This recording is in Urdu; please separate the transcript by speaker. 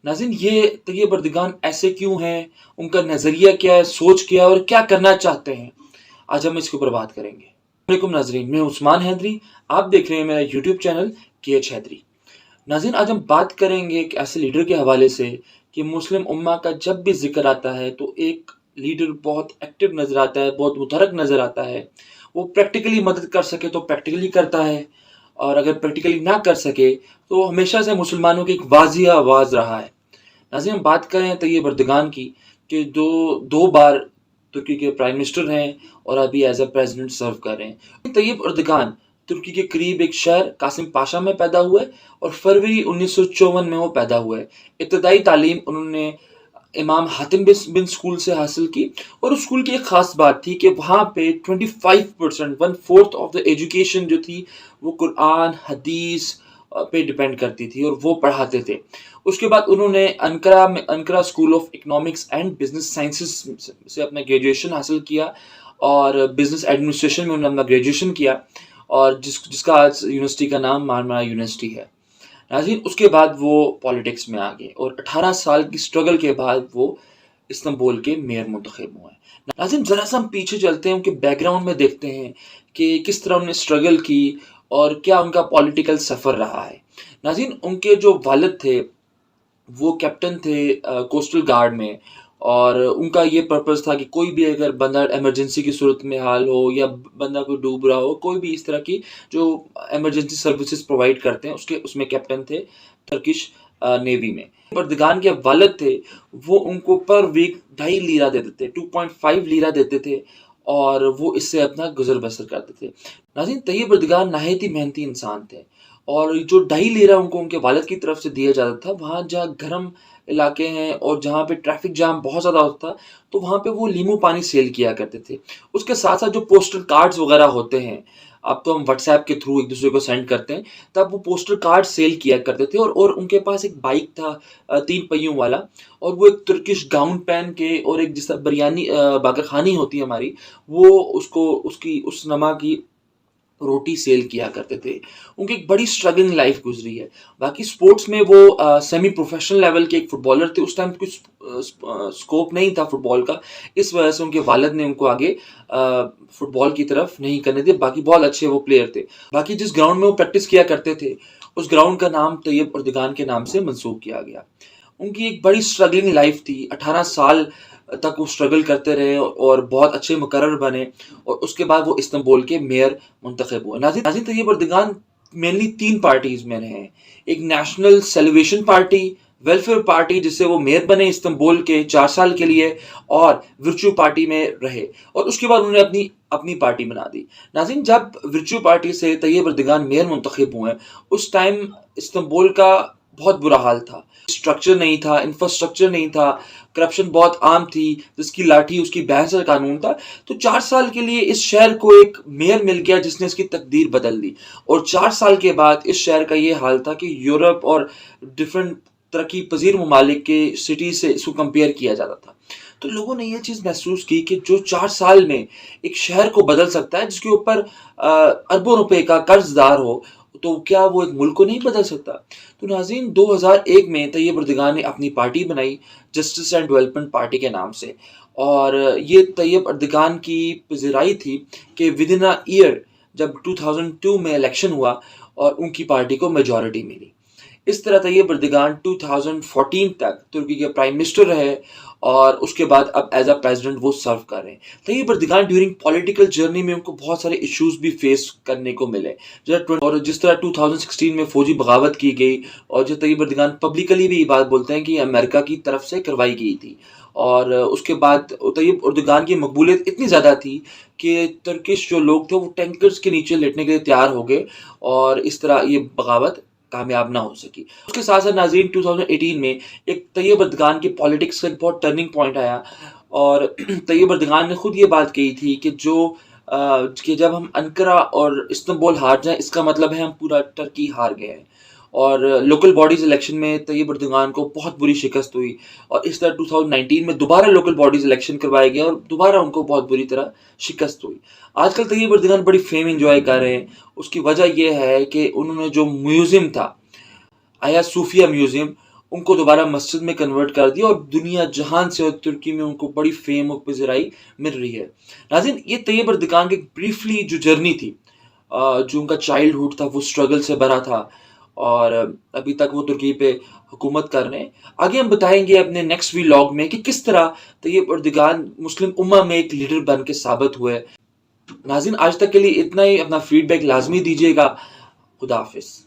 Speaker 1: ناظرین، یہ طیب اردگان ایسے کیوں ہیں؟ ان کا نظریہ کیا ہے، سوچ کیا ہے، اور کیا کرنا چاہتے ہیں؟ آج ہم اس کے اوپر بات کریں گے۔ السلام علیکم ناظرین، میں عثمان حیدری، آپ دیکھ رہے ہیں میرا یوٹیوب چینل KH حیدری۔ ناظرین، آج ہم بات کریں گے ایک ایسے لیڈر کے حوالے سے کہ مسلم امہ کا جب بھی ذکر آتا ہے تو ایک لیڈر بہت ایکٹیو نظر آتا ہے، بہت متحرک نظر آتا ہے۔ وہ پریکٹیکلی مدد کر سکے تو پریکٹیکلی کرتا ہے، اور اگر پریکٹیکلی نہ کر سکے تو ہمیشہ سے مسلمانوں کی ایک واضح آواز رہا ہے۔ ناظرین، ہم بات کریں طیب اردگان کی کہ دو بار ترکی کے پرائم منسٹر ہیں اور ابھی ایز اے پریزیڈنٹ سرو کر رہے ہیں۔ طیب اردگان ترکی کے قریب ایک شہر قاسم پاشا میں پیدا ہوئے اور فروری 1954 میں وہ پیدا ہوئے۔ ابتدائی تعلیم انہوں نے امام حاتم بن اسکول سے حاصل کی، اور اس اسکول کی ایک خاص بات تھی کہ وہاں پہ 25% 1/4 آف دا ایجوکیشن جو تھی وہ قرآن حدیث پہ ڈیپینڈ کرتی تھی، اور وہ پڑھاتے تھے۔ اس کے بعد انہوں نے Ankara school of economics and business sciences سے اپنا گریجویشن حاصل کیا، اور بزنس ایڈمنسٹریشن میں انہوں نے اپنا گریجویشن کیا، اور جس کا آج یونیورسٹی کا نام مارمارا یونیورسٹی ہے۔ ناظرین، اس کے بعد وہ پالیٹکس میں آ گئے، اور 18 سال کی سٹرگل کے بعد وہ استنبول کے میئر منتخب ہوئے۔ ناظرین، ذرا سا ہم پیچھے چلتے ہیں، ان کے بیک گراؤنڈ میں دیکھتے ہیں کہ کس طرح انہوں نے سٹرگل کی اور کیا ان کا پولیٹیکل سفر رہا ہے۔ ناظرین، ان کے جو والد تھے وہ کیپٹن تھے کوسٹل گارڈ میں، اور ان کا یہ پرپس تھا کہ کوئی بھی اگر بندہ ایمرجنسی کی صورت میں حال ہو یا بندہ کوئی ڈوب رہا ہو، کوئی بھی اس طرح کی جو ایمرجنسی سروسز پرووائڈ کرتے ہیں اس میں کیپٹن تھے ٹرکش نیوی میں۔ اردگان کے والد تھے، وہ ان کو پر ویک 2.5 لیرہ دیتے تھے، 2.5 لیرہ دیتے تھے، اور وہ اس سے اپنا گزر بسر کرتے تھے۔ ناظرین، طیب اردگان نہایت ہی محنتی انسان تھے، اور جو 2.5 لیرہ ان کو ان کے والد کی طرف سے دیا جاتا تھا، وہاں جہاں گرم علاقے ہیں اور جہاں پہ ٹریفک جام بہت زیادہ ہوتا تھا، تو وہاں پہ وہ لیمو پانی سیل کیا کرتے تھے۔ اس کے ساتھ ساتھ جو پوسٹل کارڈز وغیرہ ہوتے ہیں، اب تو ہم واٹس ایپ کے تھرو ایک دوسرے کو سینڈ کرتے ہیں، تب وہ پوسٹل کارڈ سیل کیا کرتے تھے، اور ان کے پاس ایک بائک تھا 3 پہیوں والا، اور وہ ایک ترکش گاؤن پہن کے، اور ایک جس طرح بریانی باقر خانی ہوتی ہے ہماری، وہ اس نما کی روٹی سیل کیا کرتے تھے۔ ان کی ایک بڑی سٹرگلنگ لائف گزری ہے۔ باقی سپورٹس میں وہ سیمی پروفیشنل لیول کے ایک فٹ بالر تھے۔ اس ٹائم کچھ سکوپ نہیں تھا فٹ بال کا، اس وجہ سے ان کے والد نے ان کو آگے فٹ بال کی طرف نہیں کرنے دیا۔ باقی بہت اچھے وہ پلیئر تھے۔ باقی جس گراؤنڈ میں وہ پریکٹس کیا کرتے تھے، اس گراؤنڈ کا نام طیب اردگان کے نام سے منسوب کیا گیا۔ ان کی ایک بڑی سٹرگلنگ لائف تھی، 18 سال تک وہ سٹرگل کرتے رہے اور بہت اچھے مقرر بنے، اور اس کے بعد وہ استنبول کے میئر منتخب ہوئے۔ ناظرین، طیب اردگان مینلی 3 پارٹیز میں رہے ہیں۔ ایک national salvation party, welfare party جس سے وہ میئر بنے استنبول کے 4 سال کے لیے، اور ورچو پارٹی میں رہے، اور اس کے بعد انہوں نے اپنی پارٹی بنا دی۔ ناظرین، جب ورچو پارٹی سے طیب اردگان میئر منتخب ہوئے، اس ٹائم استنبول کا بہت برا حال تھا۔ اسٹرکچر نہیں تھا، انفراسٹرکچر نہیں تھا، کرپشن بہت عام تھی، جس کی لاٹھی اس کی بحث کا قانون تھا۔ تو 4 سال کے لیے اس شہر کو ایک میئر مل گیا جس نے اس کی تقدیر بدل دی، اور 4 سال کے بعد اس شہر کا یہ حال تھا کہ یورپ اور ڈفرینٹ ترقی پذیر ممالک کے سٹی سے اس کو کمپیئر کیا جاتا تھا۔ تو لوگوں نے یہ چیز محسوس کی کہ جو 4 سال میں ایک شہر کو بدل سکتا ہے، جس کے اوپر اربوں روپے کا قرض دار ہو، تو کیا وہ ایک ملک کو نہیں بدل سکتا؟ تو ناظرین، 2001 میں طیب اردگان نے اپنی پارٹی بنائی جسٹس اینڈ ڈیولپمنٹ پارٹی کے نام سے، اور یہ طیب اردگان کی پذیرائی تھی کہ ود ان ایئر جب 2002 میں الیکشن ہوا اور ان کی پارٹی کو میجورٹی ملی۔ اس طرح طیب اردگان 2014 تک ترکی کے پرائم منسٹر رہے، اور اس کے بعد اب ایز اے پریزیڈنٹ وہ سرو کر رہے ہیں۔ Tayyip Erdogan during political journey میں ان کو بہت سارے ایشوز بھی فیس کرنے کو ملے، اور جس طرح 2016 میں فوجی بغاوت کی گئی، اور جو طیب اردگان پبلکلی بھی یہ بات بولتے ہیں کہ امریکہ کی طرف سے کروائی گئی تھی، اور اس کے بعد طیب اردگان کی مقبولیت اتنی زیادہ تھی کہ ترکش جو لوگ تھے وہ ٹینکرز کے نیچے لیٹنے کے لیے تیار ہو گئے، اور اس طرح یہ بغاوت کامیاب نہ ہو سکی۔ اس کے ساتھ ساتھ ناظرین، 2018 میں ایک طیب اردگان کی پالیٹکس کا ایک بہت ٹرننگ پوائنٹ آیا، اور طیب اردگان نے خود یہ بات کہی تھی کہ جب ہم انقرہ اور استنبول ہار جائیں، اس کا مطلب ہے ہم پورا ترکی ہار گئے ہیں۔ اور لوکل باڈیز الیکشن میں طیب اردگان کو بہت بری شکست ہوئی، اور اس طرح 2019 میں دوبارہ لوکل باڈیز الیکشن کروائے گئے، اور دوبارہ ان کو بہت بری طرح شکست ہوئی۔ آج کل طیب اردگان بڑی فیم انجوائے کر رہے ہیں۔ اس کی وجہ یہ ہے کہ انہوں نے جو میوزیم تھا، آیا صوفیہ میوزیم، ان کو دوبارہ مسجد میں کنورٹ کر دیا اور دنیا جہان سے اور ترکی میں ان کو بڑی فیم اور پذیرائی مل رہی ہے۔ ناظرین، یہ طیب اردگان کی بریفلی جو جرنی تھی، جو ان کا چائلڈ ہوڈ تھا وہ اسٹرگل سے بھرا تھا، اور ابھی تک وہ ترکی پہ حکومت کر رہے ہیں۔ آگے ہم بتائیں گے اپنے نیکسٹ ویلاگ میں کہ کس طرح طیب اردگان مسلم امہ میں ایک لیڈر بن کے ثابت ہوئے۔ ناظرین، آج تک کے لیے اتنا ہی۔ اپنا فیڈ بیک لازمی دیجیے گا۔ خدا حافظ۔